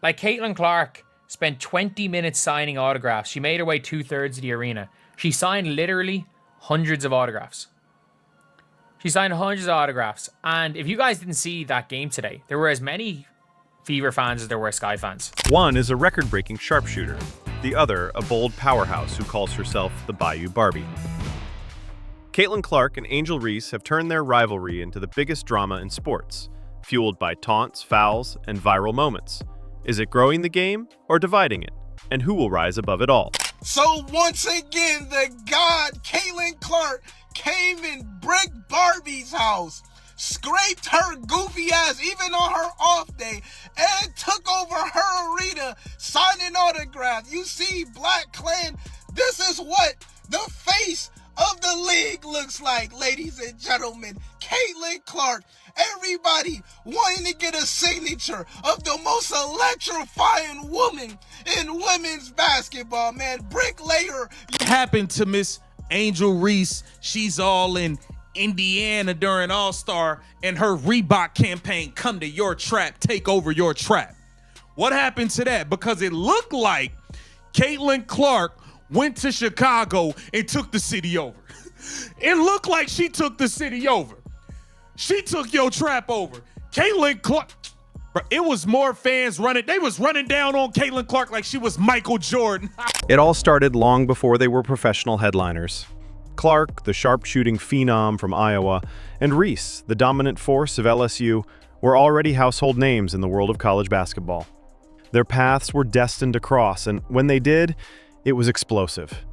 Like, Caitlin Clark spent 20 minutes signing autographs. She made her way 2/3 of the arena. She signed literally hundreds of autographs. And if you guys didn't see that game today, there were as many Fever fans as there were Sky fans. One is a record-breaking sharpshooter. The other, a bold powerhouse who calls herself the Bayou Barbie. Caitlin Clark and Angel Reese have turned their rivalry into the biggest drama in sports, fueled by taunts, fouls, and viral moments. Is it growing the game or dividing it? And who will rise above it all? So once again, the god Caitlin Clark came in Brick Barbie's house, scraped her goofy ass even on her off day, and took over her arena, signing autographs. You see, Black Clan, this is what the face of the league looks like, ladies and gentlemen. Caitlin Clark, everybody wanting to get a signature of the most electrifying woman in women's basketball, man. Bricklayer. What happened to Miss Angel Reese? She's all in Indiana during All-Star, and her Reebok campaign, come to your trap, take over your trap. What happened to that? Because it looked like Caitlin Clark went to Chicago and took the city over. It looked like she took the city over. She took your trap over. Caitlin Clark, bro, it was more fans running. They was running down on Caitlin Clark like she was Michael Jordan. It all started long before they were professional headliners. Clark, the sharpshooting phenom from Iowa, and Reese, the dominant force of LSU, were already household names in the world of college basketball. Their paths were destined to cross, and when they did, it was explosive.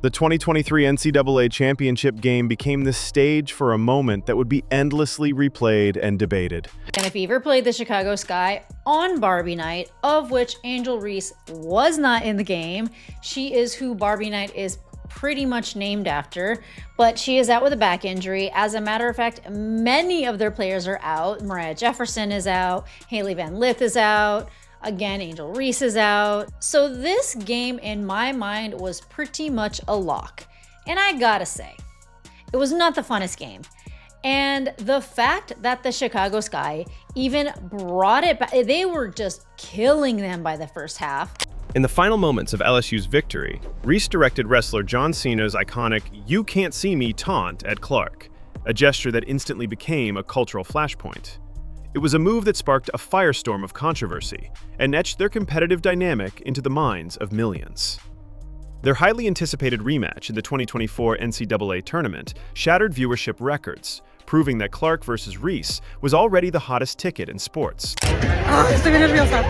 The 2023 NCAA championship game became the stage for a moment that would be endlessly replayed and debated. And if Fever played the Chicago Sky on Barbie Night, of which Angel Reese was not in the game, she is who Barbie Night is pretty much named after, but she is out with a back injury. As a matter of fact, many of their players are out. Mariah Jefferson is out. Haley Van Lith is out. Again, Angel Reese is out. So this game, in my mind, was pretty much a lock. And I gotta say, it was not the funnest game. And the fact that the Chicago Sky even brought it back, they were just killing them by the first half. In the final moments of LSU's victory, Reese directed wrestler John Cena's iconic "You Can't See Me" taunt at Clark, a gesture that instantly became a cultural flashpoint. It was a move that sparked a firestorm of controversy and etched their competitive dynamic into the minds of millions. Their highly anticipated rematch in the 2024 NCAA tournament shattered viewership records, proving that Clark versus Reese was already the hottest ticket in sports. Estoy bien nerviosa.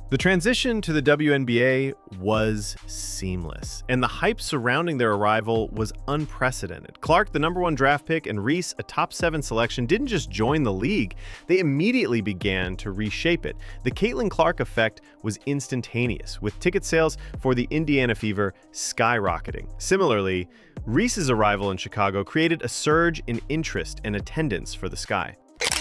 The transition to the WNBA was seamless, and the hype surrounding their arrival was unprecedented. Clark, the #1 draft pick, and Reese, a top 7 selection, didn't just join the league, they immediately began to reshape it. The Caitlin Clark effect was instantaneous, with ticket sales for the Indiana Fever skyrocketing. Similarly, Reese's arrival in Chicago created a surge in interest and attendance for the Sky.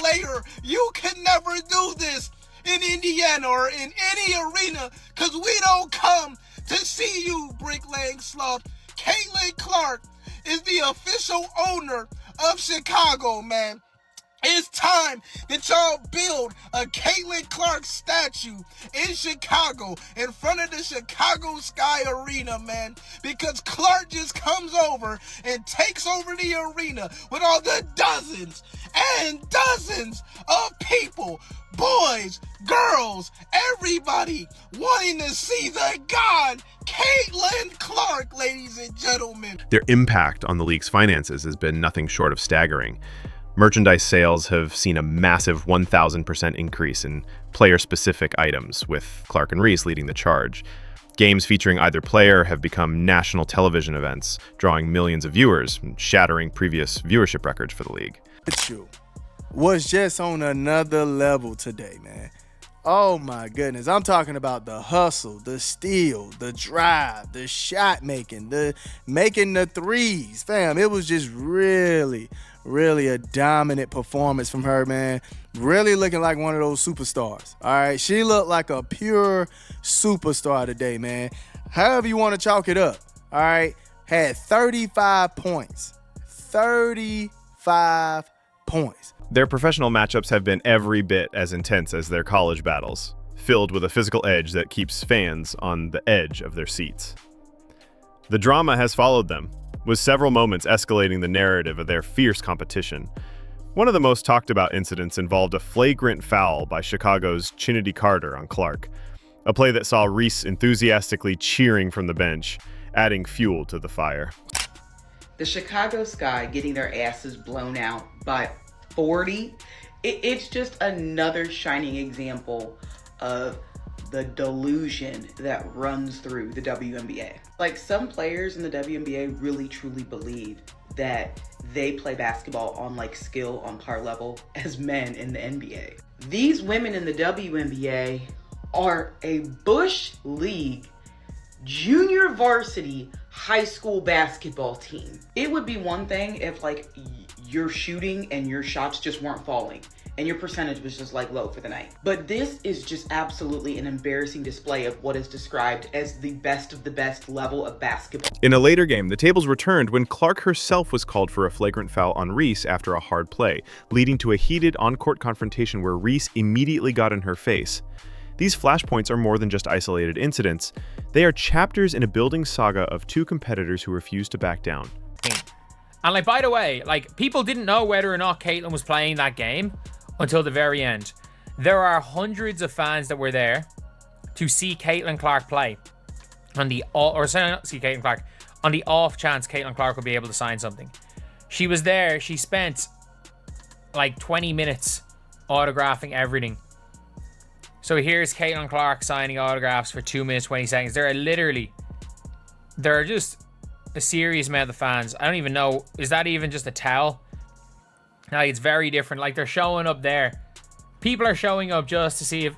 Later, you can never do this in Indiana or in any arena, because we don't come to see you, bricklaying sloth. Caitlin Clark is the official owner of Chicago, man. It's time that y'all build a Caitlin Clark statue in Chicago in front of the Chicago Sky Arena, man. Because Clark just comes over and takes over the arena with all the dozens and dozens of people, boys, girls, everybody wanting to see the god Caitlin Clark, ladies and gentlemen. Their impact on the league's finances has been nothing short of staggering. Merchandise sales have seen a massive 1,000% increase in player-specific items, with Clark and Reese leading the charge. Games featuring either player have become national television events, drawing millions of viewers, shattering previous viewership records for the league. Was just on another level today, man. Oh my goodness. I'm talking about the hustle, the steal, the drive, the shot making, the making the threes. Fam, it was just really Really a dominant performance from her, man. Really looking like one of those superstars. All right, she looked like a pure superstar today, man. However you want to chalk it up. All right, had 35 points. 35 points. Their professional matchups have been every bit as intense as their college battles, filled with a physical edge that keeps fans on the edge of their seats. The drama has followed them, with several moments escalating the narrative of their fierce competition. One of the most talked about incidents involved a flagrant foul by Chicago's Chinity Carter on Clark, a play that saw Reese enthusiastically cheering from the bench, adding fuel to the fire. The Chicago Sky getting their asses blown out by 40, it's just another shining example of the delusion that runs through the WNBA. Like, some players in the WNBA really truly believe that they play basketball on like skill on par level as men in the NBA. These women in the WNBA are a Bush League junior varsity high school basketball team. It would be one thing if like you're shooting and your shots just weren't falling and your percentage was just like low for the night. But this is just absolutely an embarrassing display of what is described as the best of the best level of basketball. In a later game, the tables returned when Clark herself was called for a flagrant foul on Reese after a hard play, leading to a heated on-court confrontation where Reese immediately got in her face. These flashpoints are more than just isolated incidents. They are chapters in a building saga of two competitors who refuse to back down. And like, by the way, like, people didn't know whether or not Caitlin was playing that game until the very end. There are hundreds of fans that were there to see Caitlin Clark play on the off chance Caitlin Clark would be able to sign something. She was there. She spent like 20 minutes autographing everything. So here's Caitlin Clark signing autographs for 2 minutes, 20 seconds. There are just a serious amount of fans. I don't even know, is that even just a towel? Like, it's very different. Like, they're showing up there. People are showing up just to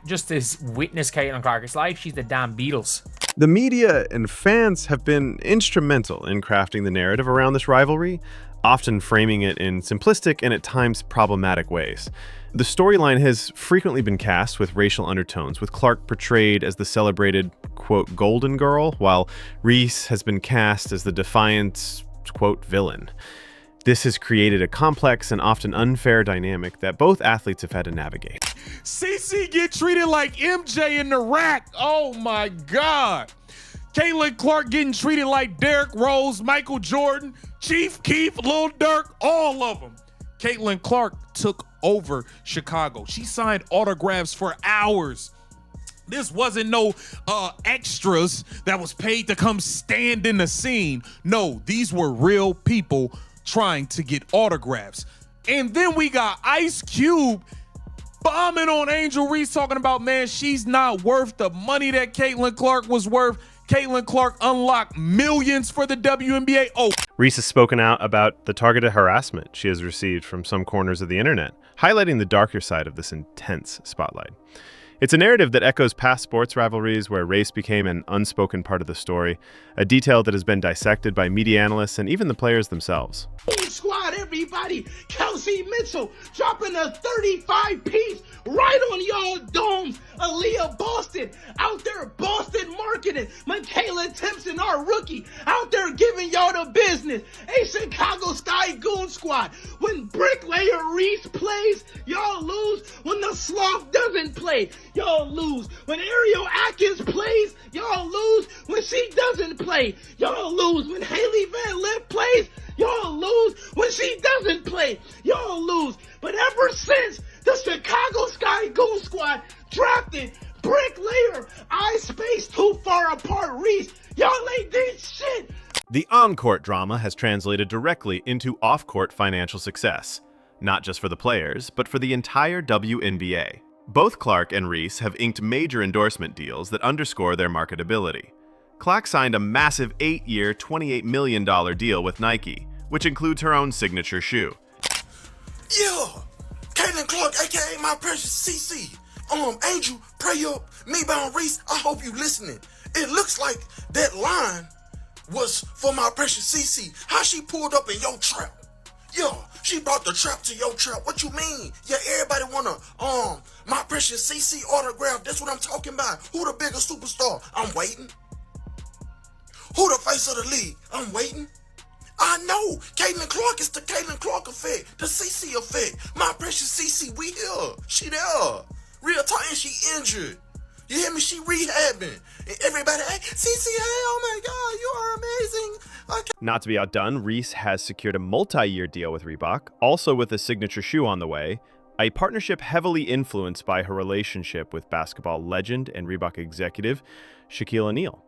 witness Caitlin Clark. It's like she's the damn Beatles. The media and fans have been instrumental in crafting the narrative around this rivalry, often framing it in simplistic and at times problematic ways. The storyline has frequently been cast with racial undertones, with Clark portrayed as the celebrated, quote, golden girl, while Reese has been cast as the defiant, quote, villain. This has created a complex and often unfair dynamic that both athletes have had to navigate. CC get treated like MJ in the rack. Oh my God. Caitlin Clark getting treated like Derrick Rose, Michael Jordan, Chief Keef, Lil Durk, all of them. Caitlin Clark took over Chicago. She signed autographs for hours. This wasn't no extras that was paid to come stand in the scene. No, these were real people trying to get autographs. And then we got Ice Cube bombing on Angel Reese, talking about, man, she's not worth the money that Caitlin Clark was worth. Caitlin Clark unlocked millions for the WNBA. Oh, Reese has spoken out about the targeted harassment she has received from some corners of the internet, highlighting the darker side of this intense spotlight. It's a narrative that echoes past sports rivalries where race became an unspoken part of the story, a detail that has been dissected by media analysts and even the players themselves. Squad, everybody. Kelsey Mitchell dropping a 35-piece right on y'all domes. Aaliyah Boston out there Boston marketing. Michaela Timpson, our rookie, out there giving y'all the business. A Chicago Sky Goon Squad. When Bricklayer Reese plays, y'all lose. When the Sloth doesn't play, y'all lose. When Ariel Atkins plays, y'all lose. When she doesn't play, y'all lose. When Haley Van Lith plays, y'all lose. When she doesn't play, y'all lose. But ever since the Chicago Sky Goon Squad drafted Bricklayer, I spaced too far apart Reese, y'all ain't did shit. The on-court drama has translated directly into off-court financial success, not just for the players, but for the entire WNBA. Both Clark and Reese have inked major endorsement deals that underscore their marketability. Clark signed a massive 8-year, $28 million deal with Nike, which includes her own signature shoe. Yeah, Caitlin Clark, aka my precious CC. Angel, pray up, me bound Reese. I hope you listening. It looks like that line was for my precious CC. How she pulled up in your trap. Yeah, she brought the trap to your trap. What you mean? Yeah, everybody wanna, my precious CC autograph. That's what I'm talking about. Who the biggest superstar? I'm waiting. Who the face of the league? I'm waiting. I know. Caitlin Clark is the Caitlin Clark effect. The CC effect. My precious CC, we here. She there. Real time, she injured. You hear me? She rehabbing. And everybody, hey, CC, hey, oh my God, you are amazing. Okay. Not to be outdone, Reese has secured a multi-year deal with Reebok, also with a signature shoe on the way, a partnership heavily influenced by her relationship with basketball legend and Reebok executive Shaquille O'Neal.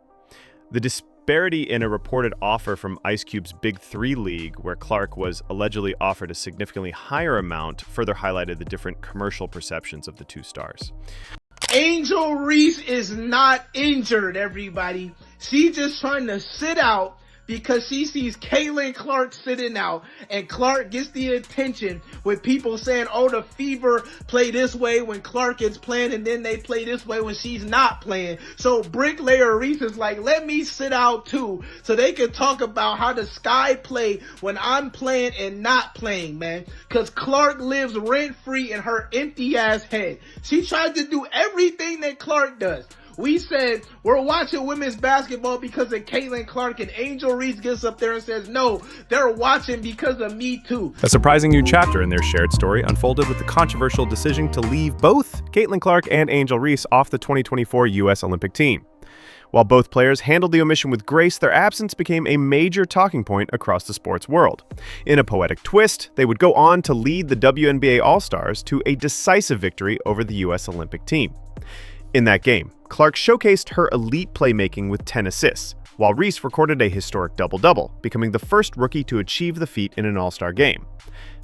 The disparity in a reported offer from Ice Cube's Big Three League, where Clark was allegedly offered a significantly higher amount, further highlighted the different commercial perceptions of the two stars. Angel Reese is not injured, everybody. She's just trying to sit out because she sees Caitlin Clark sitting out, and Clark gets the attention with people saying, oh, the Fever play this way when Clark is playing, and then they play this way when she's not playing. So Bricklayer Reese is like, let me sit out too, so they can talk about how the Sky play when I'm playing and not playing, man. Because Clark lives rent-free in her empty-ass head. She tried to do everything that Clark does. We said we're watching women's basketball because of Caitlin Clark, and Angel Reese gets up there and says, no, they're watching because of me too. A surprising new chapter in their shared story unfolded with the controversial decision to leave both Caitlin Clark and Angel Reese off the 2024 U.S. Olympic team. While both players handled the omission with grace, their absence became a major talking point across the sports world. In a poetic twist, they would go on to lead the WNBA All-Stars to a decisive victory over the U.S. Olympic team. In that game, Clark showcased her elite playmaking with 10 assists, while Reese recorded a historic double-double, becoming the first rookie to achieve the feat in an All-Star game.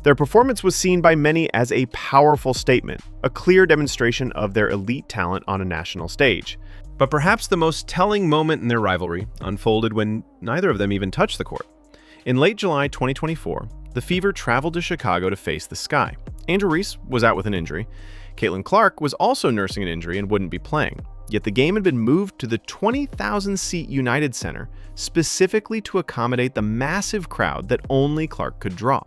Their performance was seen by many as a powerful statement, a clear demonstration of their elite talent on a national stage. But perhaps the most telling moment in their rivalry unfolded when neither of them even touched the court. In late July 2024, the Fever traveled to Chicago to face the Sky. Angel Reese was out with an injury. Caitlin Clark was also nursing an injury and wouldn't be playing. Yet the game had been moved to the 20,000-seat United Center specifically to accommodate the massive crowd that only Clark could draw.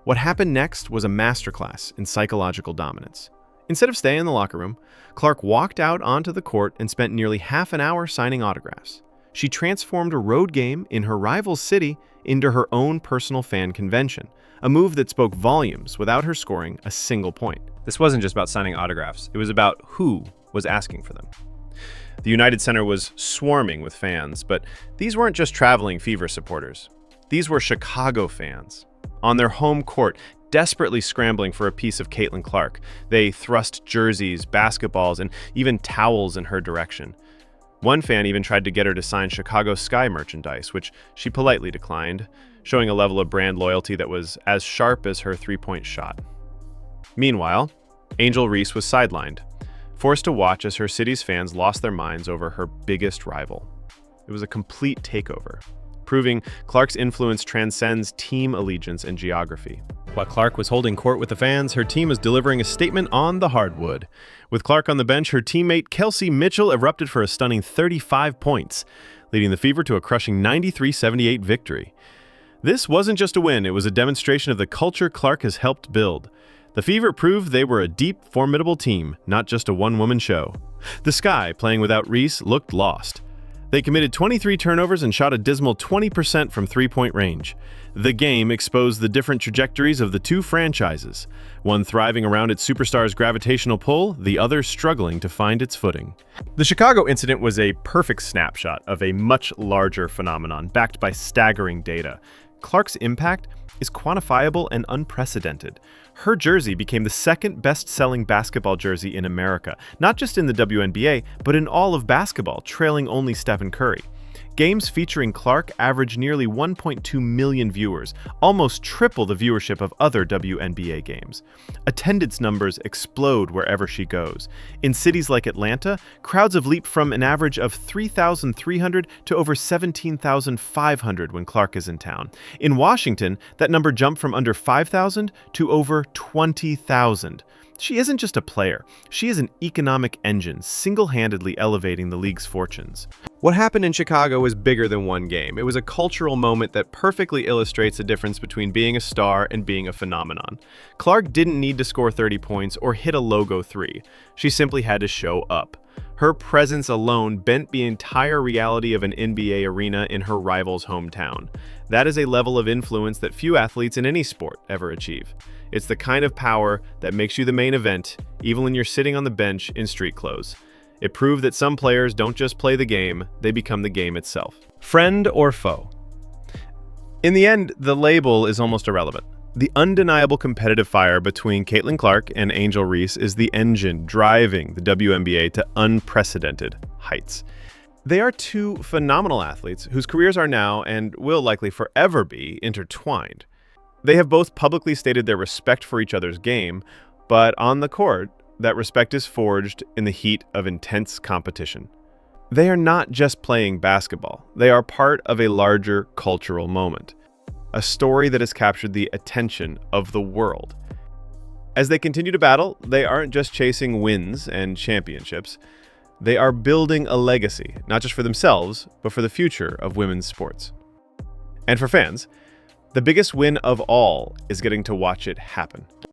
What happened next was a masterclass in psychological dominance. Instead of staying in the locker room, Clark walked out onto the court and spent nearly half an hour signing autographs. She transformed a road game in her rival's city into her own personal fan convention, a move that spoke volumes without her scoring a single point. This wasn't just about signing autographs, it was about who was asking for them. The United Center was swarming with fans, but these weren't just traveling Fever supporters. These were Chicago fans. On their home court, desperately scrambling for a piece of Caitlin Clark, they thrust jerseys, basketballs, and even towels in her direction. One fan even tried to get her to sign Chicago Sky merchandise, which she politely declined, showing a level of brand loyalty that was as sharp as her three-point shot. Meanwhile, Angel Reese was sidelined, forced to watch as her city's fans lost their minds over her biggest rival. It was a complete takeover, proving Clark's influence transcends team allegiance and geography. While Clark was holding court with the fans, her team was delivering a statement on the hardwood. With Clark on the bench, her teammate Kelsey Mitchell erupted for a stunning 35 points, leading the Fever to a crushing 93-78 victory. This wasn't just a win, it was a demonstration of the culture Clark has helped build. The Fever proved they were a deep, formidable team, not just a one-woman show. The Sky, playing without Reese, looked lost. They committed 23 turnovers and shot a dismal 20% from three-point range. The game exposed the different trajectories of the two franchises, one thriving around its superstar's gravitational pull, the other struggling to find its footing. The Chicago incident was a perfect snapshot of a much larger phenomenon, backed by staggering data. Clark's impact is quantifiable and unprecedented. Her jersey became the second best-selling basketball jersey in America, not just in the WNBA, but in all of basketball, trailing only Stephen Curry. Games featuring Clark average nearly 1.2 million viewers, almost triple the viewership of other WNBA games. Attendance numbers explode wherever she goes. In cities like Atlanta, crowds have leaped from an average of 3,300 to over 17,500 when Clark is in town. In Washington, that number jumped from under 5,000 to over 20,000. She isn't just a player. She is an economic engine, single-handedly elevating the league's fortunes. What happened in Chicago was bigger than one game. It was a cultural moment that perfectly illustrates the difference between being a star and being a phenomenon. Clark didn't need to score 30 points or hit a logo three. She simply had to show up. Her presence alone bent the entire reality of an NBA arena in her rival's hometown. That is a level of influence that few athletes in any sport ever achieve. It's the kind of power that makes you the main event, even when you're sitting on the bench in street clothes. It proved that some players don't just play the game, they become the game itself. Friend or foe? In the end, the label is almost irrelevant. The undeniable competitive fire between Caitlin Clark and Angel Reese is the engine driving the WNBA to unprecedented heights. They are two phenomenal athletes whose careers are now, and will likely forever be, intertwined. They have both publicly stated their respect for each other's game, but on the court, that respect is forged in the heat of intense competition. They are not just playing basketball. They are part of a larger cultural moment, a story that has captured the attention of the world. As they continue to battle, they aren't just chasing wins and championships. They are building a legacy, not just for themselves, but for the future of women's sports. And for fans, the biggest win of all is getting to watch it happen.